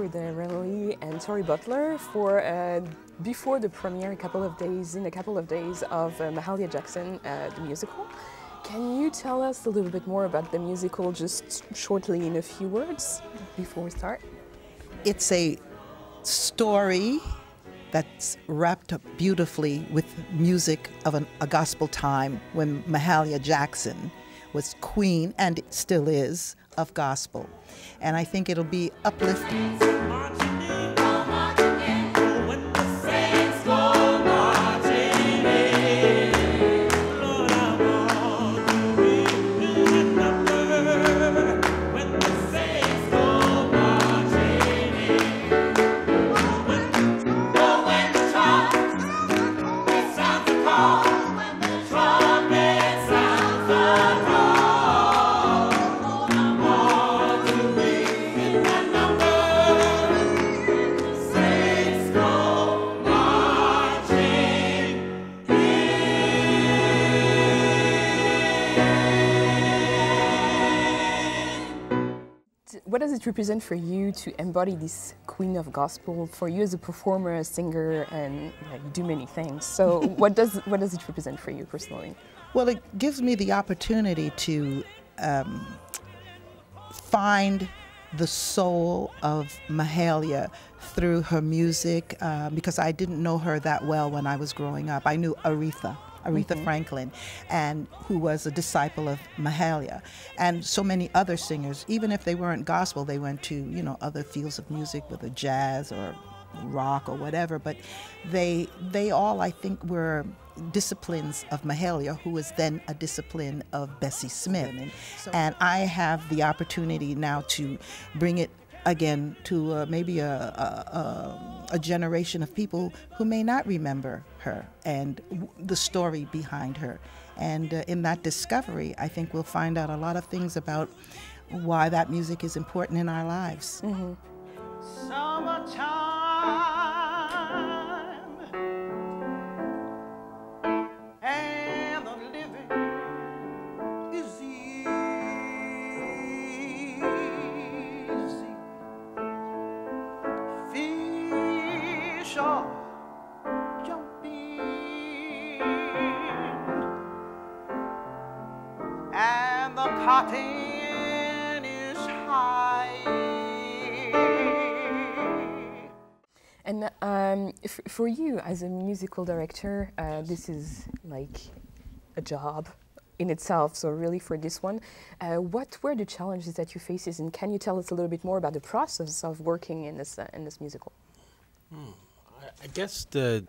with Ranee Lee and Taurey Butler for before the premiere, in a couple of days of Mahalia Jackson, the musical. Can you tell us a little bit more about the musical, just shortly in a few words, before we start? It's a story that's wrapped up beautifully with music of a gospel time when Mahalia Jackson was queen, and it still is, of gospel. And I think it'll be uplifting. What does it represent for you to embody this queen of gospel? For you as a performer, a singer, and you do many things. So what does it represent for you personally? Well, it gives me the opportunity to find the soul of Mahalia through her music, because I didn't know her that well when I was growing up. I knew Aretha Franklin, and who was a disciple of Mahalia, and so many other singers. Even if they weren't gospel, they went to, you know, other fields of music, whether jazz or rock or whatever. But they all, I think, were disciplines of Mahalia, who was then a discipline of Bessie Smith. And I have the opportunity now to bring it again to maybe a generation of people who may not remember her and the story behind her. And in that discovery, I think we'll find out a lot of things about why that music is important in our lives. Mm-hmm. Summertime, and the living is easy. Fish are jumping, and the cotton is high. And for you as a musical director, this is like a job in itself. So really, for this one, what were the challenges that you faced, and can you tell us a little bit more about the process of working in this musical? I guess the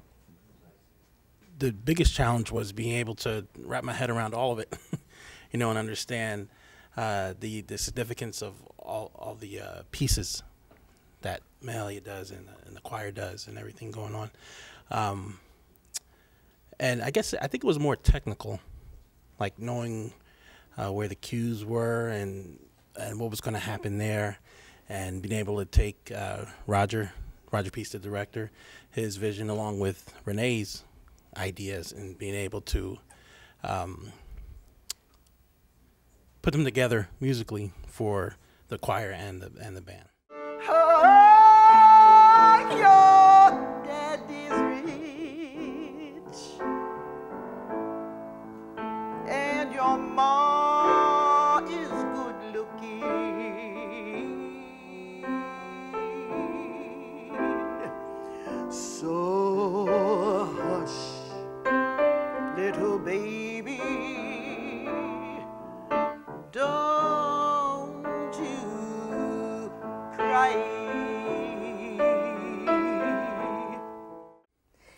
biggest challenge was being able to wrap my head around all of it, you know, and understand the significance of all the pieces that Mahalia does and the choir does and everything going on. And I think it was more technical, like knowing where the cues were and what was going to happen there, and being able to take Roger Peace, the director, his vision along with Renee's ideas, and being able to put them together musically for the choir and the band. Oh, your daddy's rich, and your ma is good looking. So hush, little baby, don't you cry.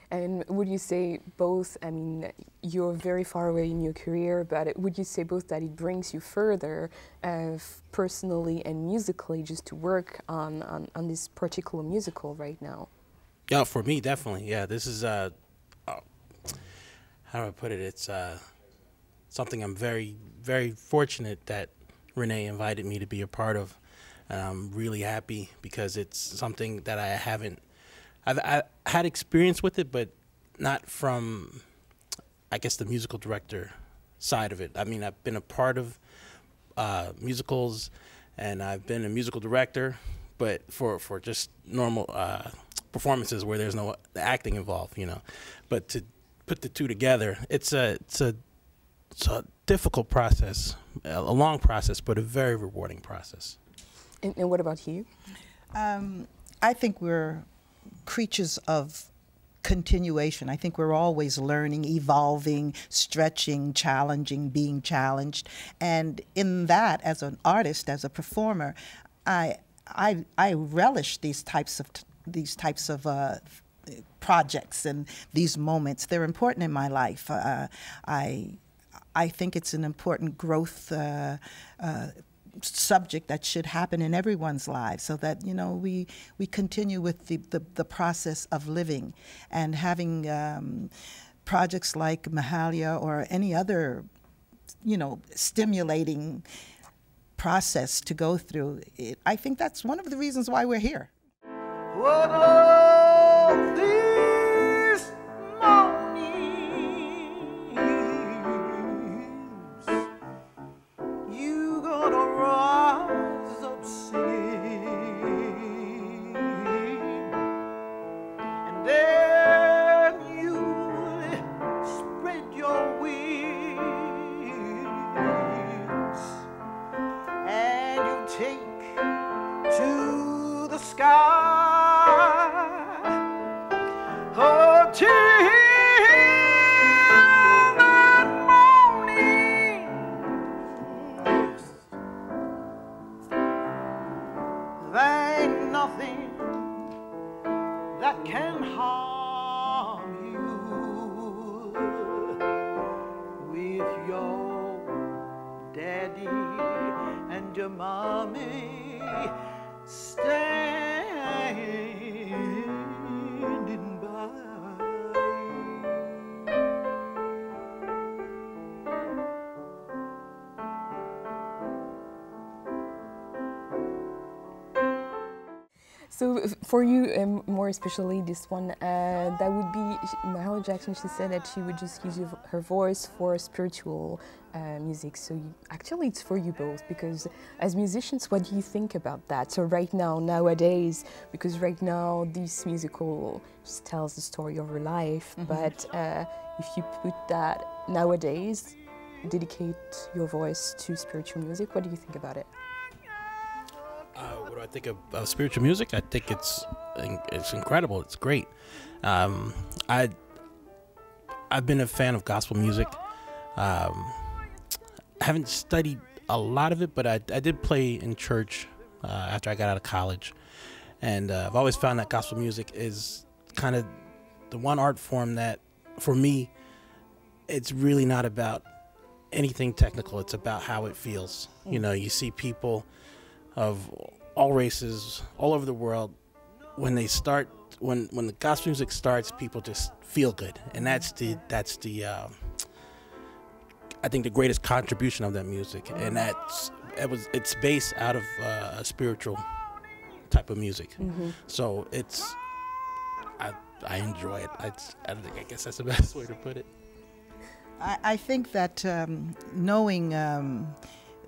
And would you say both, I mean, you're very far away in your career, but would you say both that it brings you further personally and musically just to work on this particular musical right now? Yeah, for me, definitely. Yeah, this is, how do I put it? It's something I'm very, very fortunate that Ranee invited me to be a part of. And I'm really happy because it's something that I had experience with it, but not from, I guess, the musical director side of it. I mean, I've been a part of musicals, and I've been a musical director, but for just normal performances where there's no acting involved, you know. But to put the two together, it's a difficult process, a long process, but a very rewarding process. And what about you? I think we're creatures of continuation. I think we're always learning, evolving, stretching, challenging, being challenged. And in that, as an artist, as a performer, I relish these types of projects and these moments. They're important in my life. I think it's an important growth subject that should happen in everyone's lives, so that, you know, we continue with the process of living, and having projects like Mahalia or any other, you know, stimulating process to go through. I think that's one of the reasons why we're here. What love these mornings, you gonna rise up singing, and then you spread your wings and you take to the sky. Oh, till that morning, yes, there ain't nothing that can harm you with your daddy and your mommy standing by. So for you, more especially this one, that would be Mahalia Jackson. She said that she would just use her voice for spiritual music. So actually it's for you both, because as musicians, what do you think about that? So right now, nowadays, because right now this musical just tells the story of her life, but if you put that nowadays, dedicate your voice to spiritual music, what do you think about it? What do I think of spiritual music? I think it's incredible. It's great. I've been a fan of gospel music. I haven't studied a lot of it, but I did play in church after I got out of college, and I've always found that gospel music is kind of the one art form that, for me, it's really not about anything technical. It's about how it feels. You know, you see people of all races, all over the world, when they start, when the gospel music starts, people just feel good, and that's the I think the greatest contribution of that music, and it's based out of a spiritual type of music. So I enjoy it. I guess that's the best way to put it. I think that knowing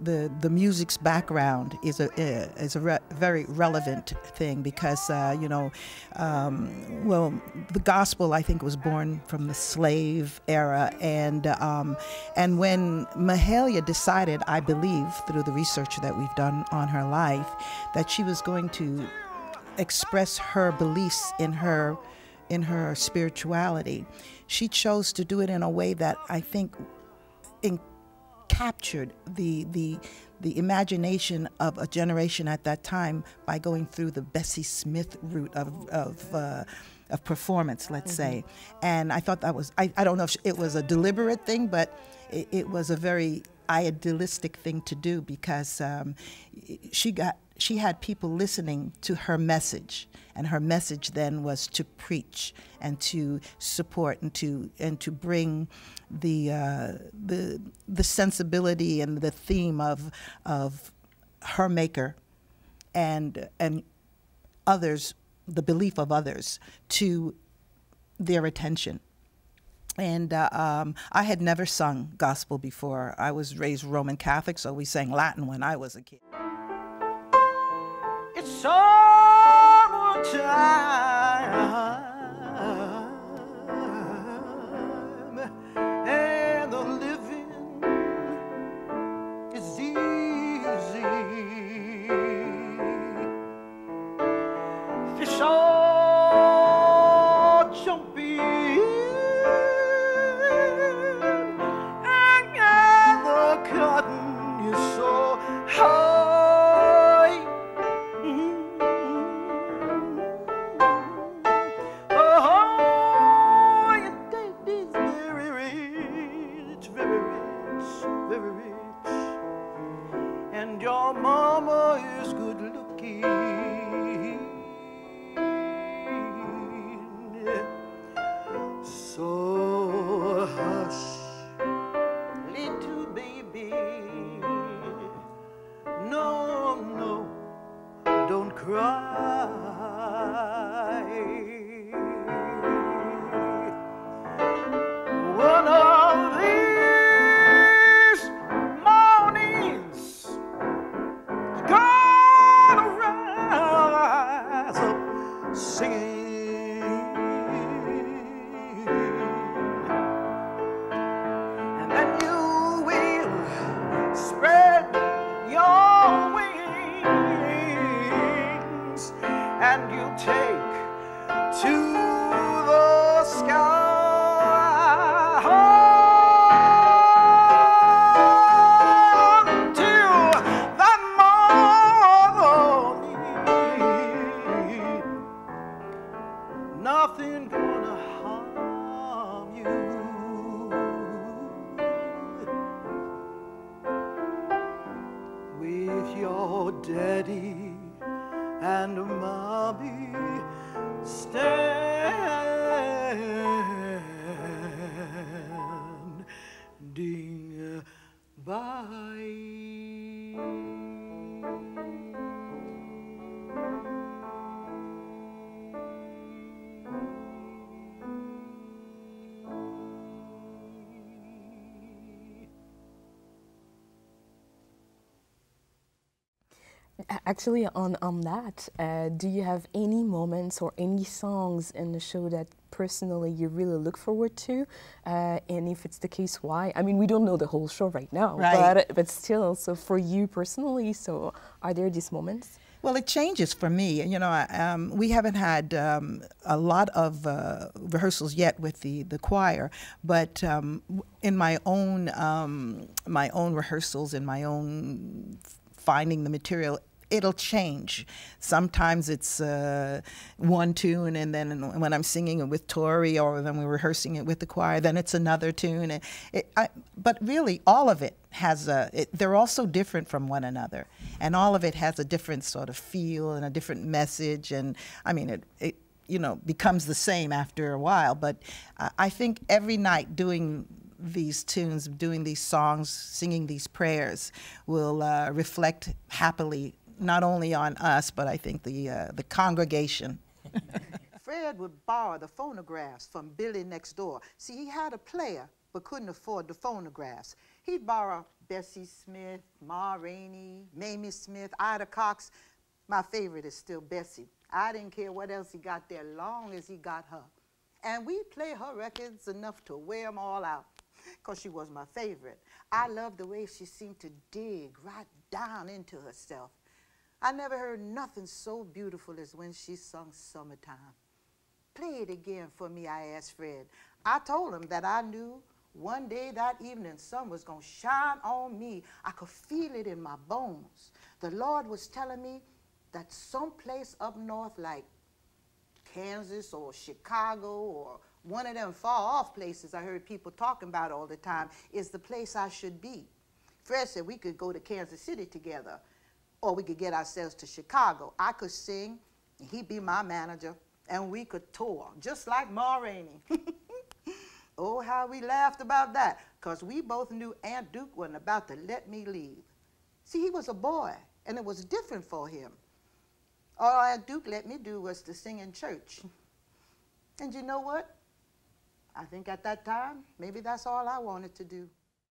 the music's background is a very relevant thing, because you know, well, the gospel, I think, was born from the slave era, and when Mahalia decided, I believe through the research that we've done on her life, that she was going to express her beliefs in her spirituality, she chose to do it in a way that I think captured the imagination of a generation at that time by going through the Bessie Smith route of performance, let's say. And I thought that was, I don't know if it was a deliberate thing, but it was a very idealistic thing to do, because she had people listening to her message, and her message then was to preach and to support and to bring the sensibility and the theme of her maker and others, the belief of others, to their attention. And I had never sung gospel before. I was raised Roman Catholic, so we sang Latin when I was a kid. It's so time, and the living is easy. Fish are jumping, and the cotton is so high. Oh, your daddy's very rich, very rich, very rich, and your mama is good looking. So hush, little baby, no, no, don't cry. One of these mornings, you're gonna rise up singing, and then you will spread your wings, and you take to the sky. Until that morning, nothing gonna harm you. With your daddy and mommy standing by. Actually, on that, do you have any moments or any songs in the show that personally you really look forward to? And if it's the case, why? I mean, we don't know the whole show right now, Right. but still, so for you personally, so are there these moments? Well, it changes for me. You know, we haven't had a lot of rehearsals yet with the choir, but in my own rehearsals, in my own finding the material, it'll change. Sometimes it's one tune, and then when I'm singing it with Taurey, or when we're rehearsing it with the choir, then it's another tune. And but really, all of it has they're all so different from one another, and all of it has a different sort of feel and a different message. And I mean, it you know, becomes the same after a while. But I think every night doing these tunes, doing these songs, singing these prayers will reflect happily not only on us, but I think the congregation. Fred would borrow the phonographs from Billy next door. See, he had a player, but couldn't afford the phonographs. He'd borrow Bessie Smith, Ma Rainey, Mamie Smith, Ida Cox. My favorite is still Bessie. I didn't care what else he got there, long as he got her. And we'd play her records enough to wear them all out, because she was my favorite. I loved the way she seemed to dig right down into herself. I never heard nothing so beautiful as when she sung Summertime. Play it again for me, I asked Fred. I told him that I knew one day that evening sun was going to shine on me. I could feel it in my bones. The Lord was telling me that someplace up north like Kansas or Chicago or one of them far-off places I heard people talking about all the time is the place I should be. Fred said we could go to Kansas City together, or we could get ourselves to Chicago. I could sing, and he'd be my manager, and we could tour, just like Ma Rainey. Oh, how we laughed about that, because we both knew Aunt Duke wasn't about to let me leave. See, he was a boy, and it was different for him. All Aunt Duke let me do was to sing in church. And you know what? I think at that time, maybe that's all I wanted to do.